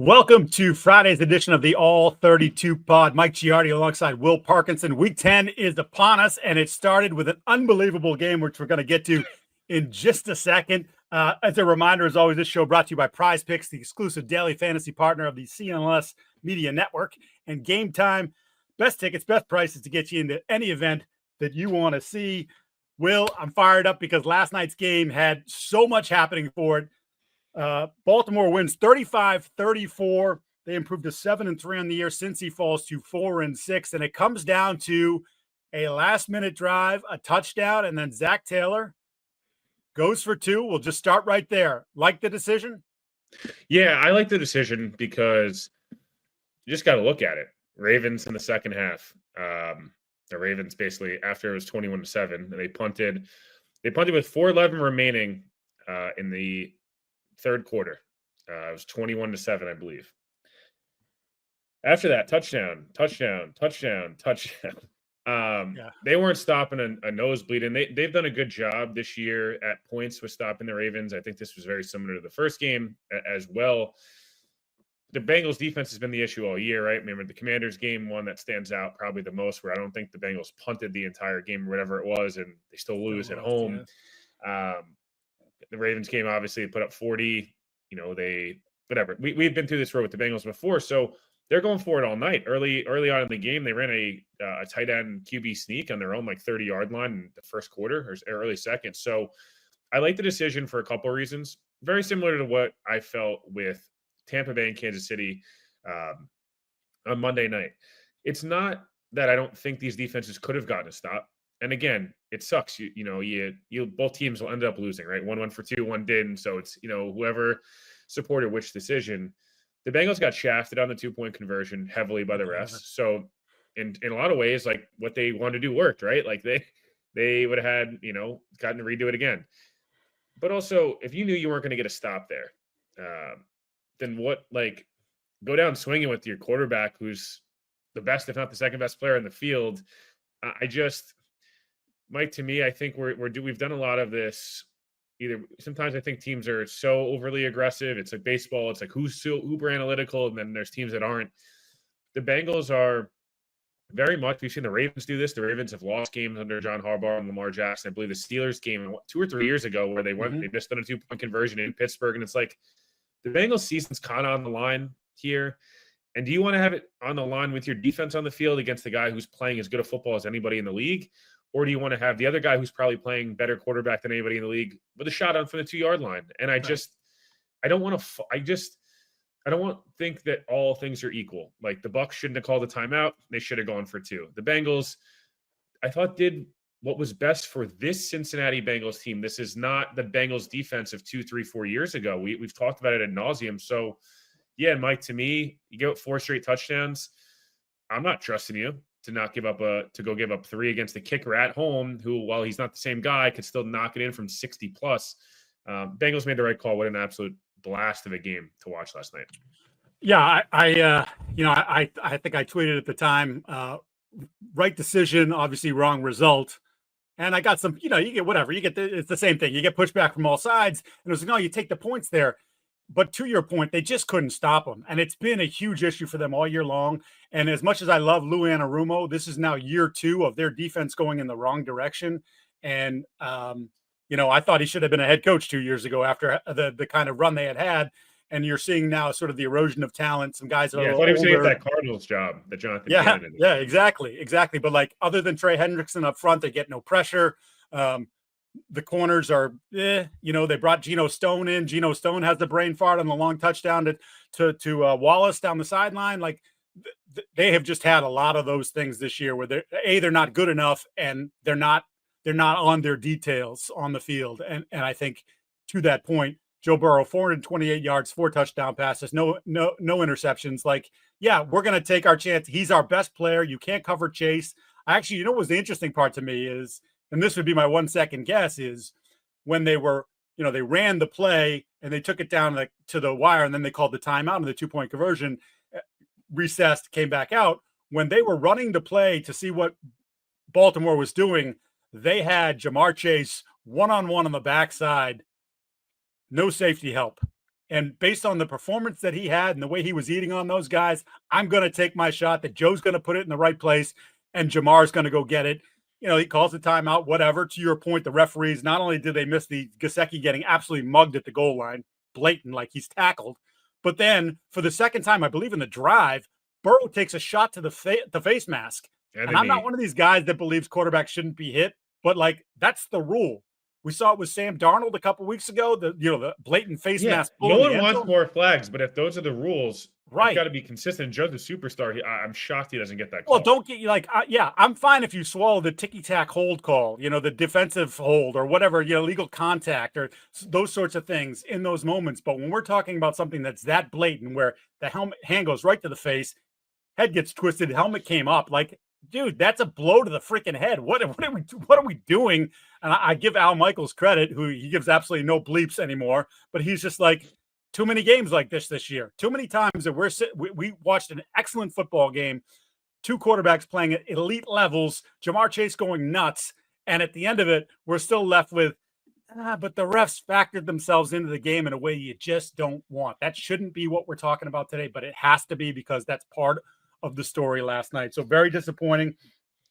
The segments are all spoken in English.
Welcome to Friday's edition of the All 32 Pod. Mike Giardi alongside Will Parkinson. Week 10 is upon us, and it started with an unbelievable game, which we're going to get to in just a second. As a reminder, as always, this show brought to you by Prize Picks, the exclusive daily fantasy partner of the CLNS Media Network. And Game Time, best tickets, best prices to get you into any event that you want to see. Will, I'm fired up because last night's game had so much happening for it. Baltimore wins 35-34. They improved to 7-3 on the year. Cincy falls to 4-6, and it comes down to a last-minute drive, a touchdown, and then Zach Taylor goes for two. We'll just start right there. Like the decision? Yeah, I like the decision because you just got to look at it. Ravens in the second half. The Ravens basically, after it was 21-7, and they punted. They punted with 4:11 remaining in the third quarter. It was 21-7, I believe. After that, touchdown. They weren't stopping a nosebleed, and they've done a good job this year at points with stopping the Ravens. I think this was very similar to the first game as well. The Bengals defense has been the issue all year, right? Remember the Commanders game, one that stands out probably the most, where I don't think the Bengals punted the entire game or whatever it was, and they still lose at home. Yeah. The Ravens game, obviously, put up 40. We've been through this road with the Bengals before, so they're going for it all night. Early on in the game, they ran a tight end QB sneak on their own 30-yard line in the first quarter or early second. So I like the decision for a couple of reasons. Very similar to what I felt with Tampa Bay and Kansas City on Monday night. It's not that I don't think these defenses could have gotten a stop. And again, it sucks. You both teams will end up losing, right? One went for two, one didn't. So it's, whoever supported which decision. The Bengals got shafted on the 2-point conversion heavily by the refs. So in a lot of ways, what they wanted to do worked, right? They would have had, gotten to redo it again. But also, if you knew you weren't going to get a stop there, then what, go down swinging with your quarterback, who's the best, if not the second best player in the field. Mike, to me, I think we've done a lot of this. Sometimes I think teams are so overly aggressive. It's like baseball. It's like who's so uber analytical, and then there's teams that aren't. The Bengals are very much. We've seen the Ravens do this. The Ravens have lost games under John Harbaugh and Lamar Jackson. I believe the Steelers game 2 or 3 years ago where they missed on a 2-point conversion in Pittsburgh, and it's like the Bengals season's kind of on the line here. And do you want to have it on the line with your defense on the field against the guy who's playing as good a football as anybody in the league? Or do you want to have the other guy who's probably playing better quarterback than anybody in the league with a shot on from the 2-yard line? And I don't want to think that all things are equal. Like the Bucs shouldn't have called a timeout. They should have gone for two. The Bengals, I thought, did what was best for this Cincinnati Bengals team. This is not the Bengals defense of 2, 3, 4 years ago. We've talked about it ad nauseum. So yeah, Mike, to me, you get 4 straight touchdowns. I'm not trusting you to not give up to go give up 3 against the kicker at home, who, while he's not the same guy, could still knock it in from 60 plus. Bengals made the right call. What an absolute blast of a game to watch last night. Yeah, I think I tweeted at the time, right decision, obviously wrong result. And I got some, you get whatever, it's the same thing. You get pushback from all sides, and it was like, no, you take the points there. But to your point, they just couldn't stop them. And it's been a huge issue for them all year long. And as much as I love Lou Anarumo, this is now year 2 of their defense going in the wrong direction. And, I thought he should have been a head coach 2 years ago after the kind of run they had. And you're seeing now sort of the erosion of talent. Some guys are I thought he was saying that Cardinals job that Jonathan Cannon did. Yeah, exactly. But other than Trey Hendrickson up front, they get no pressure. The corners are, they brought Geno Stone in. Geno Stone has the brain fart on the long touchdown to Wallace down the sideline. They have just had a lot of those things this year where they're not good enough, and they're not on their details on the field. And I think to that point, Joe Burrow, 428 yards, 4 touchdown passes, no interceptions. We're going to take our chance. He's our best player. You can't cover Chase. Actually, what was the interesting part to me is, and this would be my 1 second guess, is when they were, they ran the play and they took it down to the wire, and then they called the timeout and the 2-point conversion, recessed, came back out. When they were running the play to see what Baltimore was doing, they had Jamar Chase one-on-one on the backside, no safety help. And based on the performance that he had and the way he was eating on those guys, I'm going to take my shot that Joe's going to put it in the right place and Jamar's going to go get it. He calls the timeout, whatever. To your point, the referees, not only did they miss the Gesicki getting absolutely mugged at the goal line, blatant, like he's tackled, but then for the second time, I believe in the drive, Burrow takes a shot to the face mask. And I'm not one of these guys that believes quarterbacks shouldn't be hit, but like that's the rule. We saw it with Sam Darnold a couple weeks ago, the blatant face mask. No one wants more flags, but if those are the rules, right, it's got to be consistent. Joe's a superstar. I'm shocked he doesn't get that call. Well, don't get you like, I'm fine if you swallow the ticky-tack hold call, the defensive hold or whatever, legal contact or those sorts of things in those moments. But when we're talking about something that's that blatant where the hand goes right to the face, head gets twisted, helmet came up, like, dude, that's a blow to the freaking head. What are we doing? And I give Al Michaels credit, who he gives absolutely no bleeps anymore, but he's just like, too many games like this year. Too many times that we watched an excellent football game, two quarterbacks playing at elite levels, Jamar Chase going nuts, and at the end of it, we're still left with, but the refs factored themselves into the game in a way you just don't want. That shouldn't be what we're talking about today, but it has to be because that's part of the story last night. So very disappointing.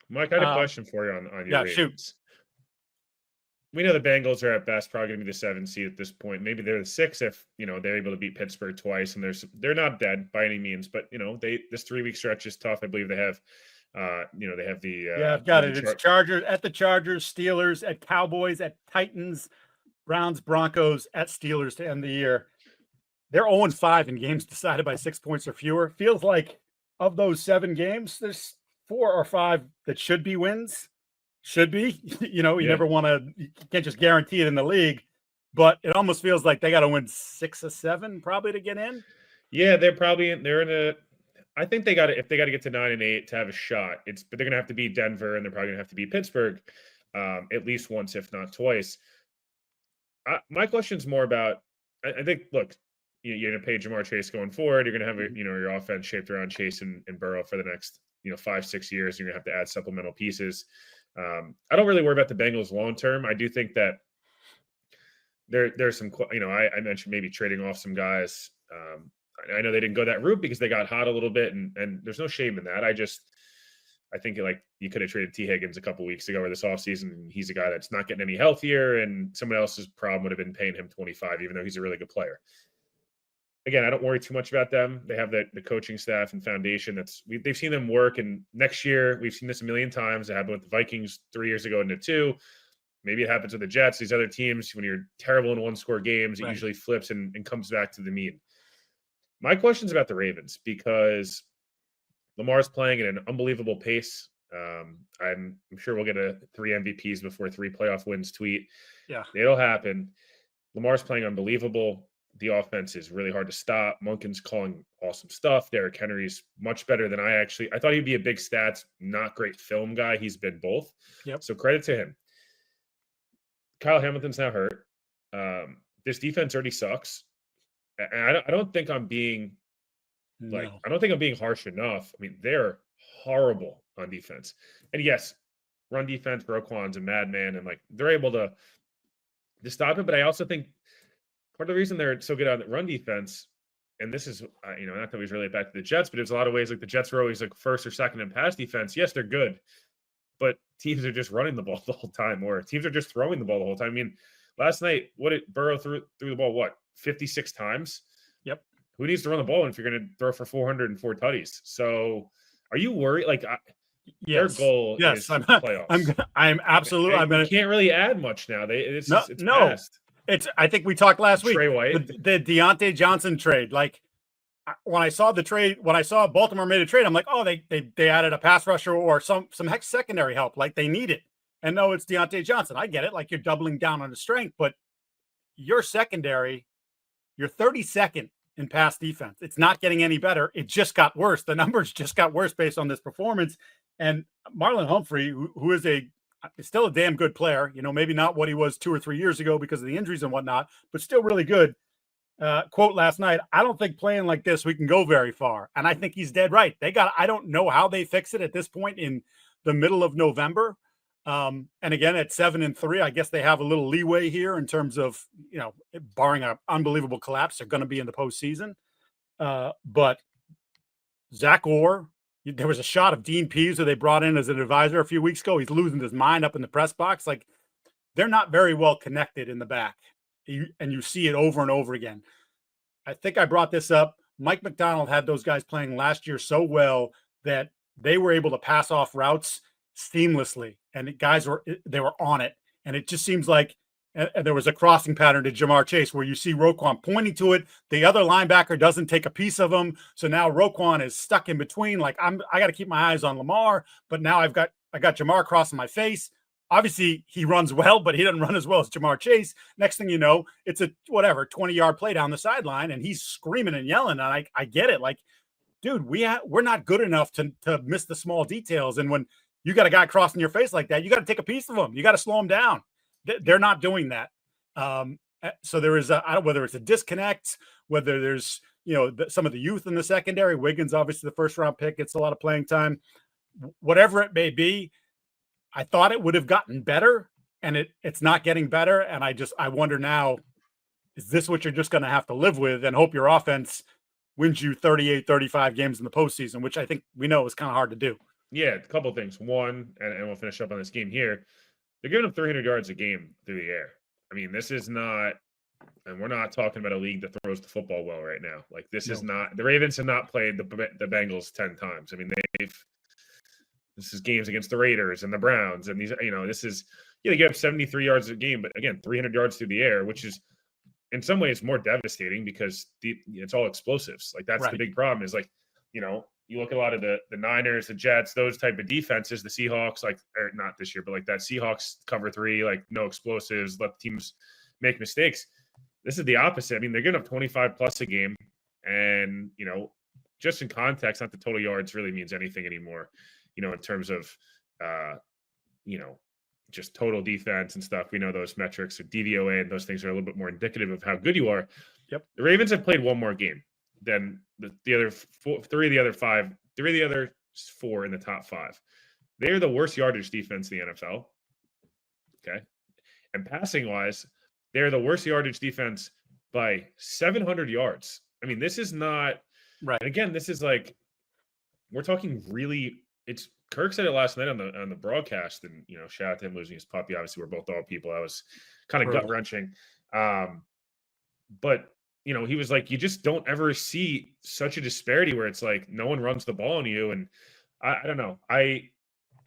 Mike, I had a question for you on your Ravens. Shoot. We know the Bengals are at best probably going to be the 7th seed at this point. Maybe they're the 6th if they're able to beat Pittsburgh twice, and they're not dead by any means. But this 3-week stretch is tough. I believe they have, they have the I've got it. It's Chargers at the Chargers, Steelers at Cowboys, at Titans, Browns, Broncos, at Steelers to end the year. They're 0-5 in games decided by 6 points or fewer. Feels like of those 7 games, there's 4 or 5 that should be wins. Should be, never want to, you can't just guarantee it in the league, but it almost feels like they got to win 6 or 7 probably to get in. Yeah, they're in a, I think if they got to get to 9 and 8 to have a shot, but they're going to have to beat Denver and they're probably going to have to beat Pittsburgh at least once, if not twice. My question's more about, I think, look, you're going to pay Jamar Chase going forward. You're going to have, your offense shaped around Chase and Burrow for the next, 5-6 years. You're going to have to add supplemental pieces. I don't really worry about the Bengals long term. I do think that there's some, I mentioned maybe trading off some guys. I know they didn't go that route because they got hot a little bit, and there's no shame in that. I think like you could have traded T. Higgins a couple weeks ago or this offseason, and he's a guy that's not getting any healthier, and someone else's problem would have been paying him 25, even though he's a really good player. Again, I don't worry too much about them. They have the coaching staff and foundation they've seen them work. And next year, we've seen this a million times. It happened with the Vikings 3 years ago into 2. Maybe it happens with the Jets. These other teams, when you're terrible in one-score games, it usually flips and comes back to the mean. My question's about the Ravens because Lamar's playing at an unbelievable pace. I'm sure we'll get a 3 MVPs before 3 playoff wins tweet. Yeah, it'll happen. Lamar's playing unbelievable. The offense is really hard to stop. Monken's calling awesome stuff. Derrick Henry's much better than I thought he'd be a big stats, not great film guy. He's been both. Yep. So credit to him. Kyle Hamilton's now hurt. This defense already sucks. And I don't think I'm being I don't think I'm being harsh enough. I mean, they're horrible on defense. And yes, run defense, Roquan's a madman, and they're able to stop it. But I also think part of the reason they're so good on the run defense, and this is, not that we relate back to the Jets, but there's a lot of ways the Jets were always first or second in pass defense. Yes, they're good, but teams are just running the ball the whole time, or teams are just throwing the ball the whole time. I mean, last night, what did Burrow threw the ball, 56 times? Yep. Who needs to run the ball if you're going to throw for 404 tutties? So are you worried? Their goal is playoffs. I'm absolutely. You can't really add much now. It's no. Past. I think we talked last week. Trey White. The Deontay Johnson trade. When I saw the trade, when I saw Baltimore made a trade, I'm like, oh, they added a pass rusher or some secondary help they need it. And no, it's Deontay Johnson. I get it. You're doubling down on the strength, but your secondary, you're 32nd in pass defense. It's not getting any better. It just got worse. The numbers just got worse based on this performance. And Marlon Humphrey, who is still a damn good player, maybe not what he was 2 or 3 years ago because of the injuries and whatnot, but still really good. Quote last night, I don't think playing like this, we can go very far. And I think he's dead right. I don't know how they fix it at this point in the middle of November. And again, at 7-3, I guess they have a little leeway here in terms of, barring an unbelievable collapse, they're going to be in the postseason. But Zach Orr, there was a shot of Dean Pease who they brought in as an advisor a few weeks ago. He's losing his mind up in the press box. Like, they're not very well connected in the back. And you see it over and over again. I think I brought this up. Mike McDonald had those guys playing last year so well that they were able to pass off routes seamlessly, and the guys were on it. And it just seems like there was a crossing pattern to Jamar Chase where you see Roquan pointing to it. The other linebacker doesn't take a piece of him. So now Roquan is stuck in between. Like, I got to keep my eyes on Lamar, but now I got Jamar crossing my face. Obviously, he runs well, but he doesn't run as well as Jamar Chase. Next thing you know, it's a 20-yard play down the sideline, and he's screaming and yelling. And I get it. Like, dude, we're not good enough to miss the small details. And when you got a guy crossing your face like that, you got to take a piece of him. You got to slow him down. They're not doing that. So there is whether it's a disconnect, whether there's some of the youth in the secondary. Wiggins, obviously the first-round pick, gets a lot of playing time. Whatever it may be, I thought it would have gotten better, and it's not getting better. And I wonder now, is this what you're just going to have to live with and hope your offense wins you 38, 35 games in the postseason, which I think we know is kind of hard to do. Yeah, a couple of things. One, and we'll finish up on this game here. They're giving up 300 yards a game through the air. I mean, this is not, and we're not talking about a league that throws the football well right now. Like, this is not, the Ravens have not played the Bengals 10 times. I mean, this is games against the Raiders and the Browns. And these, this is, they give up 73 yards a game, but again, 300 yards through the air, which is in some ways more devastating because it's all explosives. Like, that's the big problem is, like, you look at a lot of the Niners, the Jets, those type of defenses, the Seahawks, like, or not this year, but like that Seahawks cover 3, like, no explosives, let teams make mistakes. This is the opposite. I mean, they're giving up 25 plus a game. And, just in context, not the total yards really means anything anymore, in terms of, just total defense and stuff. We know those metrics or DVOA and those things are a little bit more indicative of how good you are. Yep. The Ravens have played one more game than the other three of the other 4 in the top 5. They are the worst yardage defense in the NFL. Okay. And passing wise, they're the worst yardage defense by 700 yards. I mean, this is not right. And again, this is like, we're talking really, it's Kirk said it last night on the broadcast, and shout out to him losing his puppy. Obviously, we're both dog people. I was kind of gut wrenching. But he was like, you just don't ever see such a disparity where it's like no one runs the ball on you. And I don't know.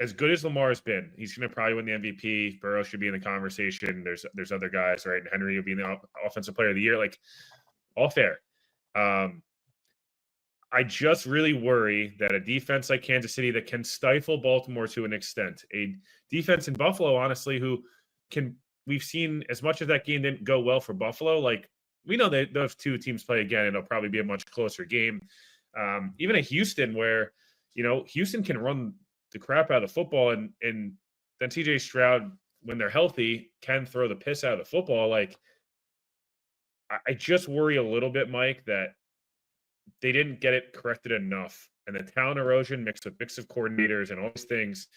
As good as Lamar has been, he's going to probably win the MVP. Burrow should be in the conversation. There's other guys, right? And Henry will be in the offensive player of the year. Like, all fair. I just really worry that a defense like Kansas City that can stifle Baltimore to an extent, a defense in Buffalo, honestly, we've seen as much of that game didn't go well for Buffalo. Like, we know that those two teams play again, and it'll probably be a much closer game. Even a Houston where, Houston can run the crap out of the football, and then CJ Stroud, when they're healthy, can throw the piss out of the football. Like, I just worry a little bit, Mike, that they didn't get it corrected enough. And the talent erosion mixed with mix of coordinators and all these things.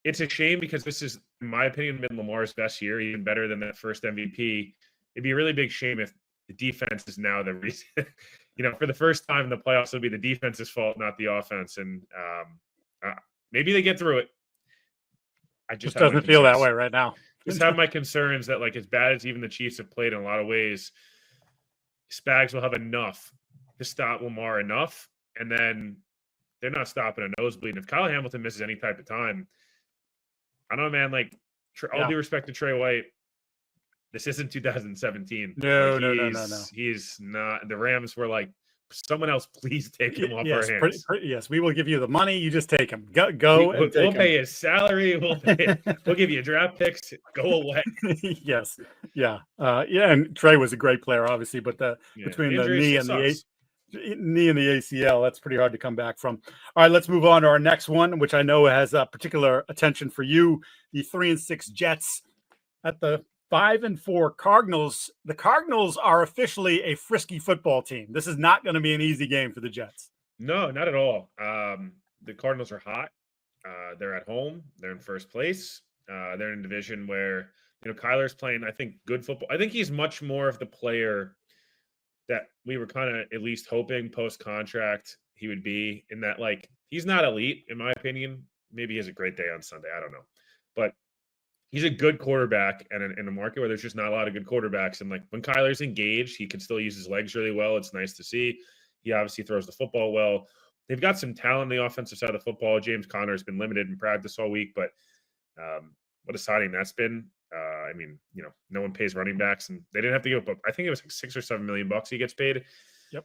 It's a shame because this is, in my opinion, been Lamar's best year, even better than that first MVP. It'd be a really big shame if the defense is now the reason, for the first time in the playoffs, it'll be the defense's fault, not the offense. And maybe they get through it. I just doesn't feel that way right now. Just have my concerns that, like, as bad as even the Chiefs have played in a lot of ways, Spags will have enough to stop Lamar enough, and then they're not stopping a nosebleed. And if Kyle Hamilton misses any type of time, I don't know, man. Like, all due respect to Trey White, this isn't 2017. No. He's not. The Rams were like, someone else, please take him off our hands. Yes, we will give you the money. You just take him. Go. We'll pay his salary. We'll give you draft picks. Go away. Yes. Yeah. And Trey was a great player, obviously, but between the knee and the ACL, that's pretty hard to come back from. All right, let's move on to our next one, which I know has particular attention for you. The 3-6 Jets at the 5-4 Cardinals. The Cardinals are officially a frisky football team. This is not going to be an easy game for the Jets. No, not at all. The Cardinals are hot. They're at home. They're in first place. They're in a division where, Kyler's playing, I think, good football. I think he's much more of the player that we were kind of at least hoping post-contract he would be, in that, like, he's not elite, in my opinion. Maybe he has a great day on Sunday. I don't know. But he's a good quarterback, and in a market where there's just not a lot of good quarterbacks. And, like, when Kyler's engaged, he can still use his legs really well. It's nice to see. He obviously throws the football well. They've got some talent on the offensive side of the football. James Conner has been limited in practice all week, but what a signing that's been. I mean, no one pays running backs, and they didn't have to give up. I think it was like $6 or $7 million he gets paid. Yep.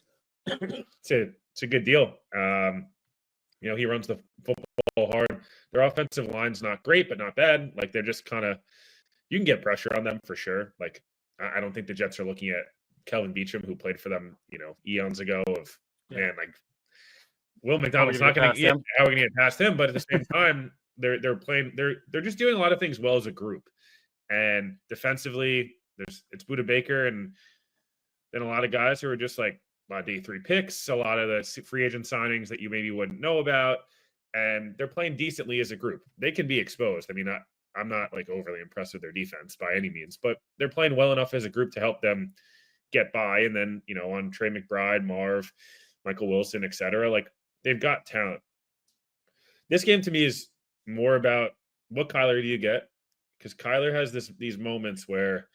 It's a good deal. He runs the football hard. Their offensive line's not great, but not bad. Like, they're just kind of, you can get pressure on them for sure. Like, I don't think the Jets are looking at Kelvin Beachum, who played for them, eons ago, man, like, Will McDonald's not going to – how are we going to get past him? But at the same time, they're playing – they're just doing a lot of things well as a group. And defensively, it's Budda Baker and then a lot of guys who are just like a lot of day 3 picks, a lot of the free agent signings that you maybe wouldn't know about. And they're playing decently as a group. They can be exposed. I mean, I'm not like overly impressed with their defense by any means, but they're playing well enough as a group to help them get by. And then, on Trey McBride, Marv, Michael Wilson, etc., like, they've got talent. This game to me is more about what Kyler do you get? Because Kyler has these moments where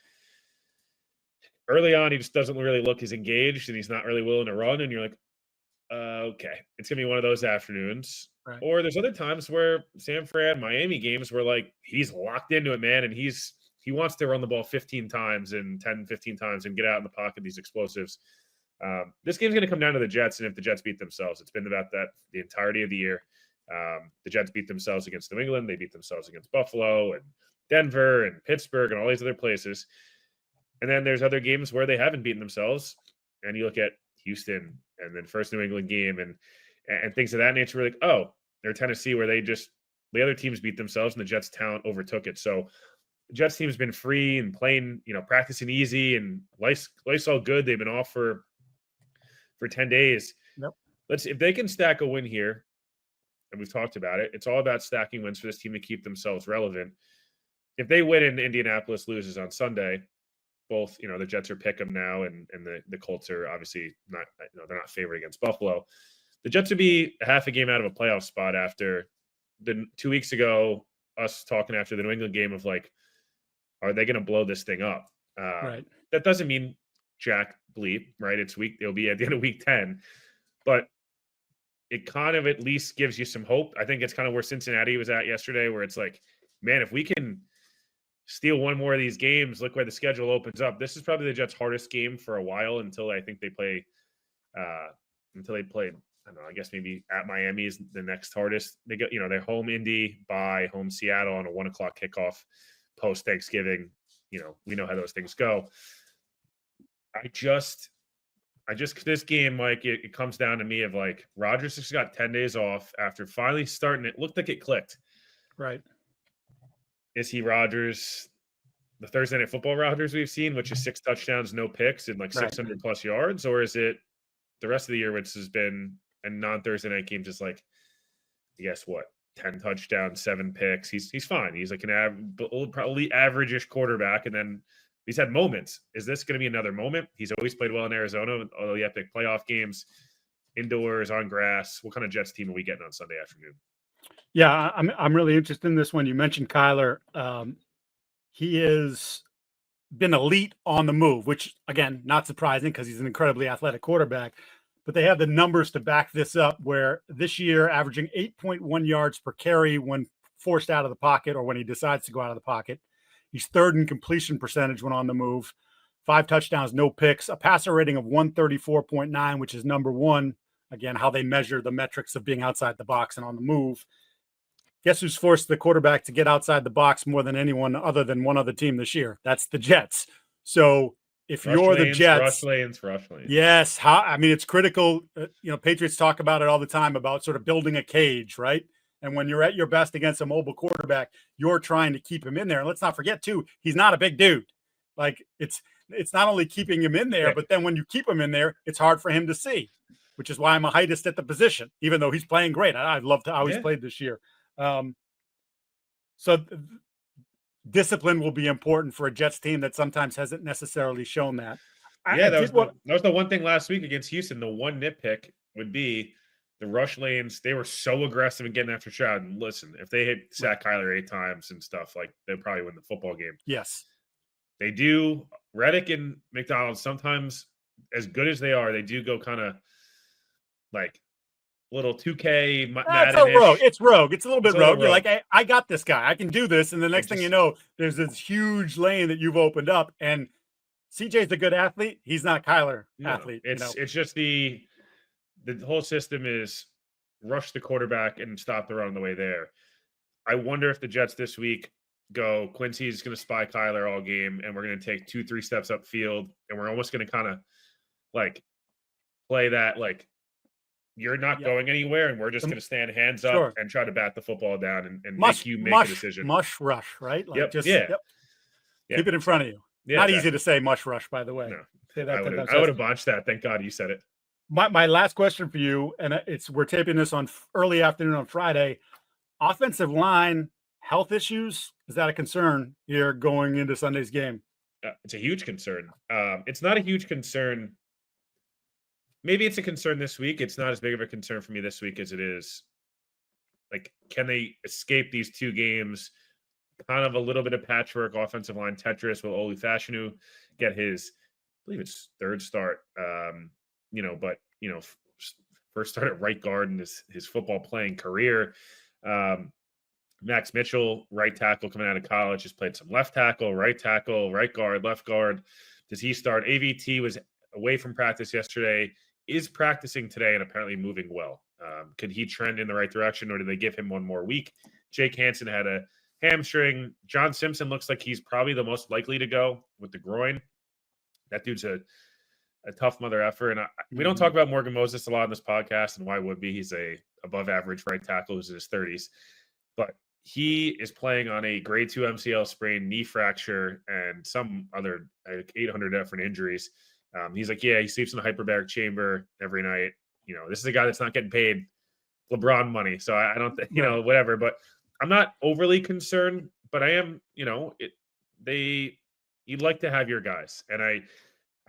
early on he just doesn't really look as engaged and he's not really willing to run. And you're like, okay, it's going to be one of those afternoons. Right. Or there's other times where San Fran, Miami games where, like, he's locked into it, man. And he wants to run the ball 15 times and 10, 15 times and get out in the pocket, these explosives. This game's going to come down to the Jets. And if the Jets beat themselves, it's been about that the entirety of the year. The Jets beat themselves against New England. They beat themselves against Buffalo and Denver and Pittsburgh and all these other places. And then there's other games where they haven't beaten themselves. And you look at Houston and then first New England game and things of that nature. We're like, oh, they're Tennessee where the other teams beat themselves and the Jets' talent overtook it. So the Jets team's been free and playing, practicing easy and life's all good. They've been off for 10 days. Yep. If they can stack a win here, and we've talked about it, it's all about stacking wins for this team to keep themselves relevant. If they win and Indianapolis loses on Sunday, both, the Jets are pick 'em now, and the Colts are obviously not, they're not favored against Buffalo. The Jets would be half a game out of a playoff spot after the 2 weeks ago, us talking after the New England game of like, are they going to blow this thing up? Right. That doesn't mean jack bleep, right? It'll be at the end of week 10, but it kind of at least gives you some hope. I think it's kind of where Cincinnati was at yesterday, where it's like, man, if we can steal one more of these games, look where the schedule opens up. This is probably the Jets' hardest game for a while until I think they play, I don't know, I guess maybe at Miami is the next hardest. They go, they're home Indy, bye, home Seattle on a 1:00 kickoff post Thanksgiving. We know how those things go. I just this game, Mike, it comes down to me of like, Rodgers just got 10 days off after finally starting. It looked like it clicked. Right. Is he Rodgers, the Thursday Night Football Rodgers we've seen, which is 6 touchdowns, no picks, and like 600 plus yards? Or is it the rest of the year, which has been a non-Thursday night game, just like, guess what, 10 touchdowns, 7 picks? He's fine. He's like probably average-ish quarterback, and then he's had moments. Is this going to be another moment? He's always played well in Arizona, all the epic playoff games, indoors, on grass. What kind of Jets team are we getting on Sunday afternoon? Yeah, I'm really interested in this one. You mentioned Kyler. He has been elite on the move, which, again, not surprising because he's an incredibly athletic quarterback. But they have the numbers to back this up, where this year averaging 8.1 yards per carry when forced out of the pocket or when he decides to go out of the pocket. He's third in completion percentage when on the move. 5 touchdowns, no picks, a passer rating of 134.9, which is number one. Again, how they measure the metrics of being outside the box and on the move. Guess who's forced the quarterback to get outside the box more than anyone other than one other team this year? That's the Jets. So if you're the Jets, rush lanes. Yes. It's critical. Patriots talk about it all the time about sort of building a cage, right? And when you're at your best against a mobile quarterback, you're trying to keep him in there. And let's not forget too, he's not a big dude. Like it's not only keeping him in there, but then when you keep him in there, it's hard for him to see, which is why I'm a heightest at the position, even though he's playing great. I loved how he's played this year. So discipline will be important for a Jets team that sometimes hasn't necessarily shown that. Yeah, that was the one thing last week against Houston. The one nitpick would be the rush lanes. They were so aggressive in getting after Stroud. And listen, if they hit sack Kyler 8 times and stuff, like they'll probably win the football game. Yes. They do. Reddick and McDonald, sometimes as good as they are, they do go kind of like little 2K Madden-ish. It's rogue. It's a little bit rogue. You're rogue. like, I got this guy. I can do this. And the next thing you know, there's this huge lane that you've opened up. And CJ's a good athlete. He's not Kyler athlete. It's just the whole system is rush the quarterback and stop the run on the way there. I wonder if the Jets this week go, Quincy's going to spy Kyler all game, and we're going to take 2-3 steps upfield, and we're almost going to kind of like play that like you're not going anywhere, and we're just going to stand hands up and try to bat the football down and make you make a decision. Mush rush, right? Like Keep it in front of you. Yeah, not easy to say mush rush, by the way. No, I would have botched that. Thank God you said it. My last question for you, and we're taping this on early afternoon on Friday. Offensive line health issues, is that a concern here going into Sunday's game? It's a huge concern. It's not a huge concern. Maybe it's a concern this week. It's not as big of a concern for me this week as it is. Like, can they escape these 2 games? Kind of a little bit of patchwork offensive line Tetris. Will Olu Fashanu get his, I believe it's 3rd start, first start at right guard in his football playing career. Max Mitchell, right tackle coming out of college, has played some left tackle, right guard, left guard. Does he start? AVT was away from practice yesterday, is practicing today, and apparently moving well. Could he trend in the right direction, or do they give him one more week? Jake Hansen had a hamstring. John Simpson looks like he's probably the most likely to go with the groin. That dude's a tough mother effer. And we don't talk about Morgan Moses a lot on this podcast, and why would be? He's a above average right tackle who's in his 30s. But he is playing on a grade 2 MCL sprain, knee fracture, and some other 800 different injuries. He's like, he sleeps in the hyperbaric chamber every night. This is a guy that's not getting paid LeBron money. So I don't think, whatever. But I'm not overly concerned, but I am, you'd like to have your guys. And I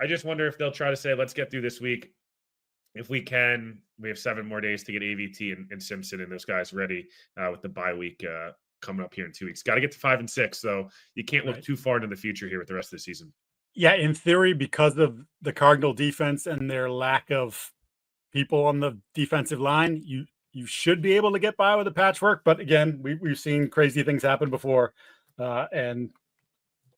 just wonder if they'll try to say, let's get through this week. If we can, we have 7 more days to get AVT and Simpson and those guys ready with the bye week coming up here in 2 weeks. Got to get to 5 and 6. So you can't look too far into the future here with the rest of the season. Yeah, in theory, because of the Cardinal defense and their lack of people on the defensive line, you should be able to get by with a patchwork. But again, we've seen crazy things happen before. And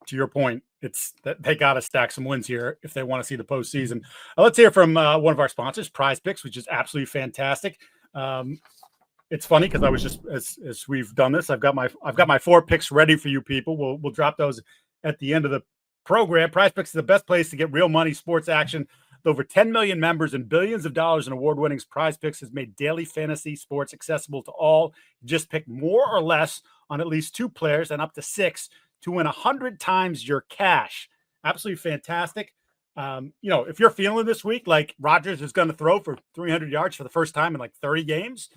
to your point, it's that they got to stack some wins here if they want to see the postseason. Let's hear from one of our sponsors, Prize Picks, which is absolutely fantastic. It's funny because I was just as we've done this, I've got my 4 picks ready for you people. We'll drop those at the end of the program. Prize Picks is the best place to get real money sports action. With over 10 million members and billions of dollars in award winnings, Prize Picks has made daily fantasy sports accessible to all. You just pick more or less on at least 2 players and up to 6 to win 100 times your cash. Absolutely fantastic. If you're feeling this week like Rodgers is going to throw for 300 yards for the first time in like 30 games,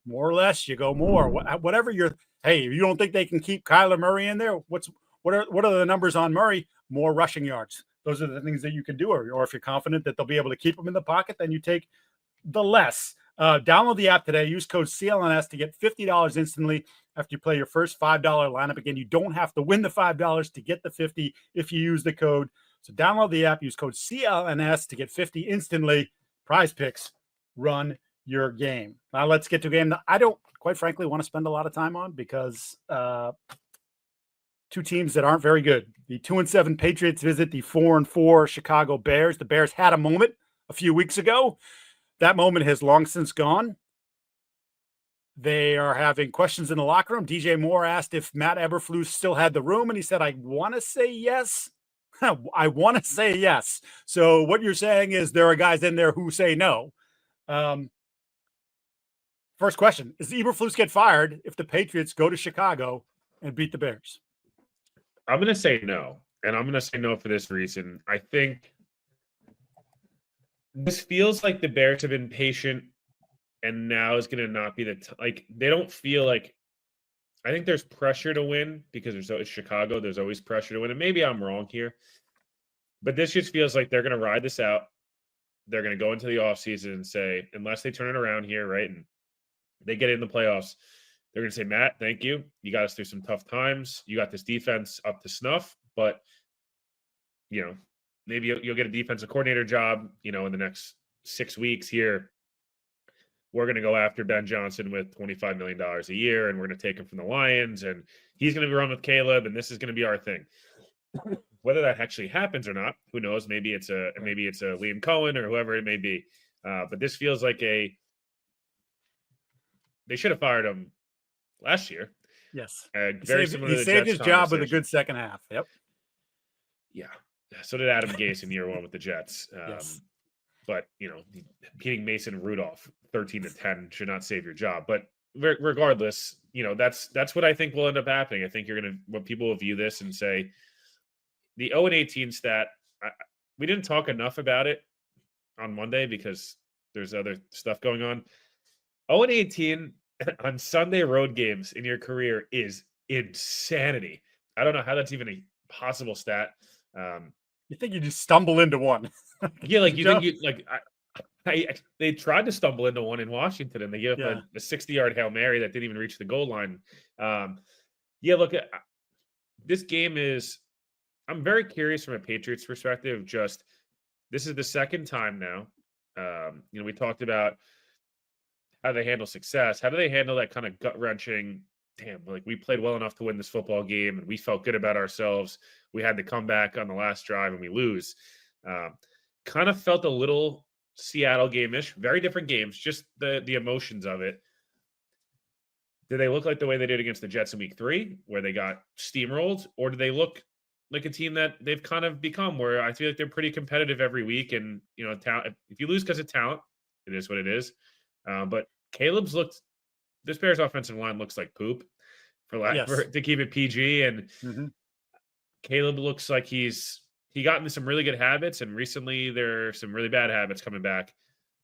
more or less, you go more. Whatever if you don't think they can keep Kyler Murray in there, what are the numbers on Murray? More rushing yards. Those are the things that you can do. Or if you're confident that they'll be able to keep him in the pocket, then you take the less. Download the app today. Use code CLNS to get $50 instantly after you play your first $5 lineup. Again, you don't have to win the $5 to get the $50 if you use the code. So download the app, use code CLNS to get $50 instantly. Prize Picks, run your game. Now let's get to a game that I don't, quite frankly, want to spend a lot of time on because 2 teams that aren't very good. The 2-7 Patriots visit the 4-4 Chicago Bears. The Bears had a moment a few weeks ago. That moment has long since gone. They are having questions in the locker room. DJ Moore asked if Matt Eberflus still had the room, and he said, I want to say yes. I want to say yes. So what you're saying is there are guys in there who say no. First question, is Eberflus get fired if the Patriots go to Chicago and beat the Bears? I'm going to say no, and I'm going to say no for this reason. I think this feels like the Bears have been patient, and now is going to not be they don't feel like I think there's pressure to win because it's Chicago. There's always pressure to win. And maybe I'm wrong here, but this just feels like they're going to ride this out. They're going to go into the offseason and say, unless they turn it around here, right, and they get in the playoffs, they're going to say, Matt, thank you. You got us through some tough times. You got this defense up to snuff, but, maybe you'll get a defensive coordinator job, in the next 6 weeks here. We're going to go after Ben Johnson with $25 million a year, and we're going to take him from the Lions, and he's going to be run with Caleb, and this is going to be our thing. Whether that actually happens or not, who knows? Maybe it's a Liam Cohen or whoever it may be. But this feels like they should have fired him last year. Yes, very similar. He saved his job with a good second half. Yep. Yeah. So did Adam Gase in year one with the Jets. Yes. But beating Mason Rudolph 13-10 should not save your job. But regardless, that's what I think will end up happening. I think what people will view this and say the 0-18 stat. We didn't talk enough about it on Monday because there's other stuff going on. 0-18 on Sunday road games in your career is insanity. I don't know how that's even a possible stat. You think you just stumble into one? Yeah, they tried to stumble into one in Washington, and they gave up a 60-yard Hail Mary that didn't even reach the goal line. Look, this game is. I'm very curious from a Patriots perspective. Just this is the second time now. We talked about how they handle success. How do they handle that kind of gut wrenching? Damn, we played well enough to win this football game, and we felt good about ourselves. We had to come back on the last drive, and we lose. Kind of felt a little Seattle game-ish. Very different games, just the emotions of it. Do they look like the way they did against the Jets in week 3, where they got steamrolled? Or do they look like a team that they've kind of become, where I feel like they're pretty competitive every week? And, if you lose because of talent, it is what it is. But Caleb's this Bears offensive line looks like poop, to keep it PG. And Caleb looks like he got into some really good habits, and recently there are some really bad habits coming back.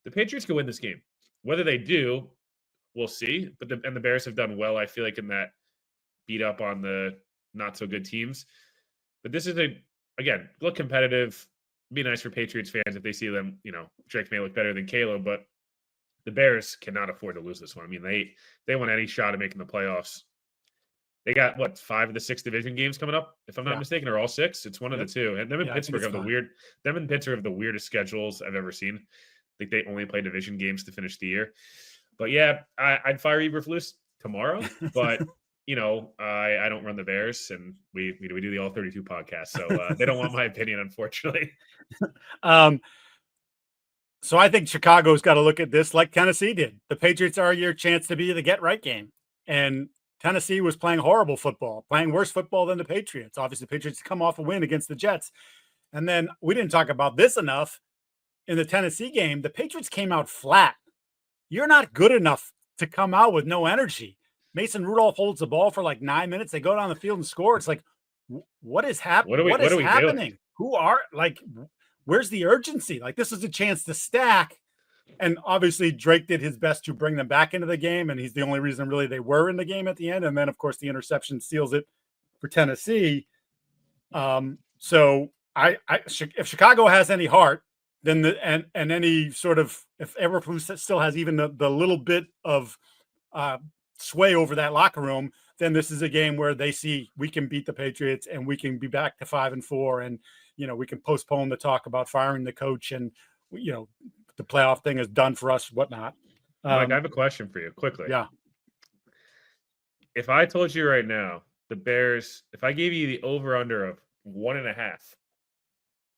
The Patriots could win this game. Whether they do, we'll see. But the Bears have done well, I feel like, in that beat up on the not so good teams. But this is again, look competitive. It'd be nice for Patriots fans if they see them. Drake may look better than Caleb, but the Bears cannot afford to lose this one. I mean, they want any shot at making the playoffs. They got 5 of the 6 division games coming up, if I'm not mistaken, or all 6. It's one of the 2. And them in Pittsburgh have the weirdest schedules I've ever seen. I think they only play division games to finish the year. But I'd fire Eberflus tomorrow. But I don't run the Bears, and we do the All 32 podcast, so they don't want my opinion, unfortunately. So I think Chicago's got to look at this like Tennessee did. The Patriots are your chance to be the get-right game. And Tennessee was playing horrible football, playing worse football than the Patriots. Obviously, the Patriots come off a win against the Jets. And then we didn't talk about this enough. In the Tennessee game, the Patriots came out flat. You're not good enough to come out with no energy. Mason Rudolph holds the ball for 9 minutes. They go down the field and score. It's like, what is happening? What is happening? Doing? Where's the urgency? This is a chance to stack. And obviously Drake did his best to bring them back into the game. And he's the only reason really they were in the game at the end. And then of course the interception seals it for Tennessee. So if Chicago has any heart, then any sort of, if Eberflus still has even the little bit of sway over that locker room, then this is a game where they see we can beat the Patriots and we can be back to 5-4, and we can postpone the talk about firing the coach, and the playoff thing is done for us, whatnot. Mike, I have a question for you quickly. Yeah. If I told you right now, the Bears, if I gave you the over-under of 1.5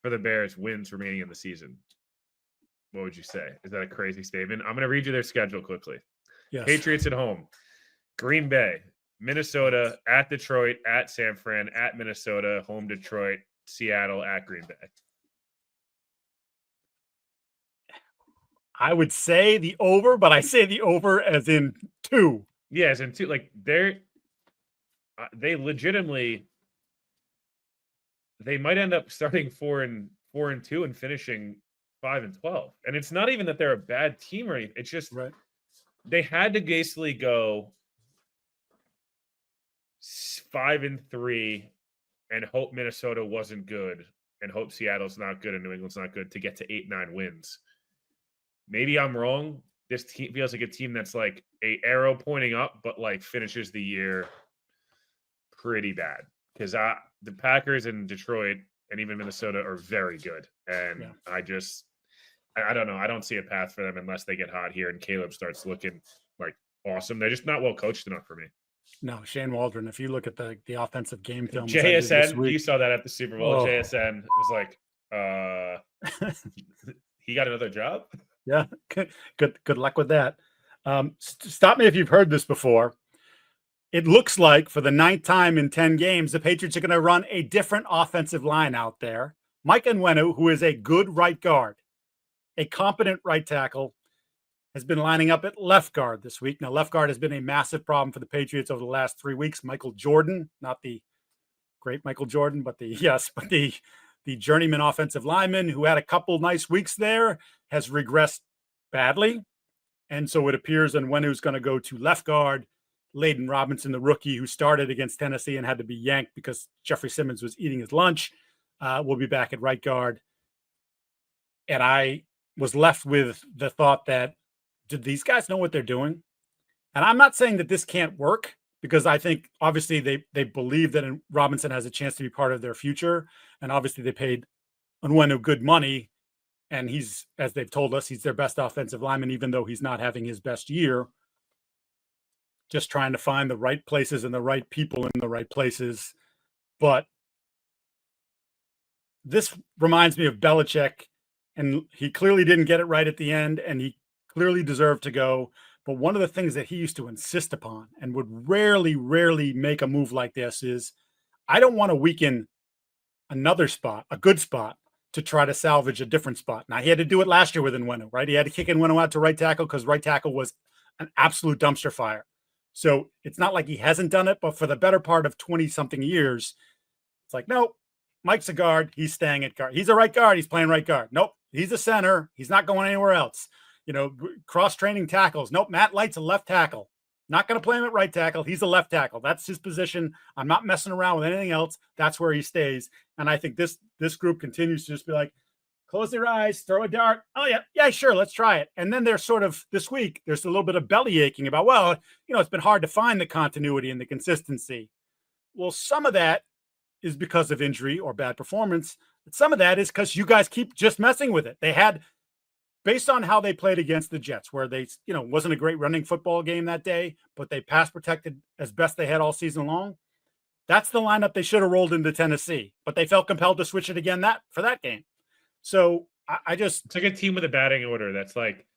for the Bears wins remaining in the season, what would you say? Is that a crazy statement? I'm going to read you their schedule quickly. Yes. Patriots at home, Green Bay, Minnesota, at Detroit, at San Fran, at Minnesota, home Detroit, Seattle, at Green Bay. I would say the over, but I say the over as in 2. Yeah, as in 2. They legitimately, they might end up starting 4-2 and finishing 5-12. And it's not even that they're a bad team or anything. It's just they had to basically go 5-3 and hope Minnesota wasn't good and hope Seattle's not good and New England's not good to get to 8-9 wins. Maybe I'm wrong. This team feels like a team that's like a arrow pointing up, but like finishes the year pretty bad. Because the Packers and Detroit and even Minnesota are very good. And I don't know. I don't see a path for them unless they get hot here and Caleb starts looking like awesome. They're just not well coached enough for me. No, Shane Waldron, if you look at the offensive game film. JSN, you saw that at the Super Bowl. Oh. JSN was like, he got another job? Yeah, good luck with that. Stop me if you've heard this before. It looks like for the 9th time in 10 games, the Patriots are going to run a different offensive line out there. Mike Onwenu, who is a good right guard, a competent right tackle, has been lining up at left guard this week. Now, left guard has been a massive problem for the Patriots over the last 3 weeks. Michael Jordan, not the great Michael Jordan, but the journeyman offensive lineman who had a couple nice weeks there, has regressed badly. And so it appears Onwenu's going to go to left guard. Layden Robinson, the rookie who started against Tennessee and had to be yanked because Jeffrey Simmons was eating his lunch, will be back at right guard. And I was left with the thought that, did these guys know what they're doing? And I'm not saying that this can't work, because I think obviously they believe that Robinson has a chance to be part of their future. And obviously they paid Onwenu good money. And he's, as they've told us, he's their best offensive lineman, even though he's not having his best year. Just trying to find the right places and the right people in the right places. But this reminds me of Belichick, and he clearly didn't get it right at the end, and he clearly deserved to go. But one of the things that he used to insist upon and would rarely make a move like this is, I don't want to weaken another spot, a good spot, to try to salvage a different spot. Now, he had to do it last year with Onwenu, right? He had to kick Onwenu out to right tackle because right tackle was an absolute dumpster fire. So it's not like he hasn't done it, but for the better part of 20-something years, it's like, nope, Mike's a guard. He's staying at guard. He's a right guard. He's playing right guard. Nope, he's a center. He's not going anywhere else. Cross-training tackles. Nope, Matt Light's a left tackle. Not going to play him at right tackle. He's a left tackle. That's his position. I'm not messing around with anything else. That's where he stays. And I think this group continues to just be like, close their eyes, throw a dart. Oh, yeah, sure, let's try it. And then they're sort of, this week, there's a little bit of belly aching about, well, it's been hard to find the continuity and the consistency. Well, some of that is because of injury or bad performance. But some of that is because you guys keep just messing with it. They had, based on how they played against the Jets, where they, wasn't a great running football game that day, but they pass protected as best they had all season long. That's the lineup they should have rolled into Tennessee, but they felt compelled to switch it again for that game. So I just... It's like a team with a batting order that's like,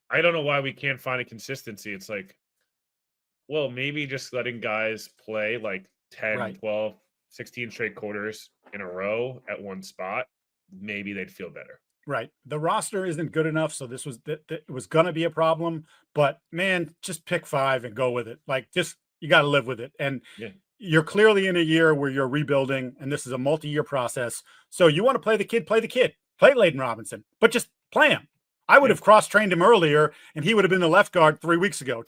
I don't know why we can't find a consistency. It's like, well, maybe just letting guys play like 10, 12, 16 straight quarters in a row at one spot, maybe they'd feel better. Right. The roster isn't good enough, so this was it was going to be a problem. But, man, just pick 5 and go with it. Like, just you got to live with it. And you're clearly in a year where you're rebuilding, and this is a multi-year process. So you want to play the kid, play Layden Robinson, but just play him. I would have cross-trained him earlier, and he would have been the left guard 2 weeks ago,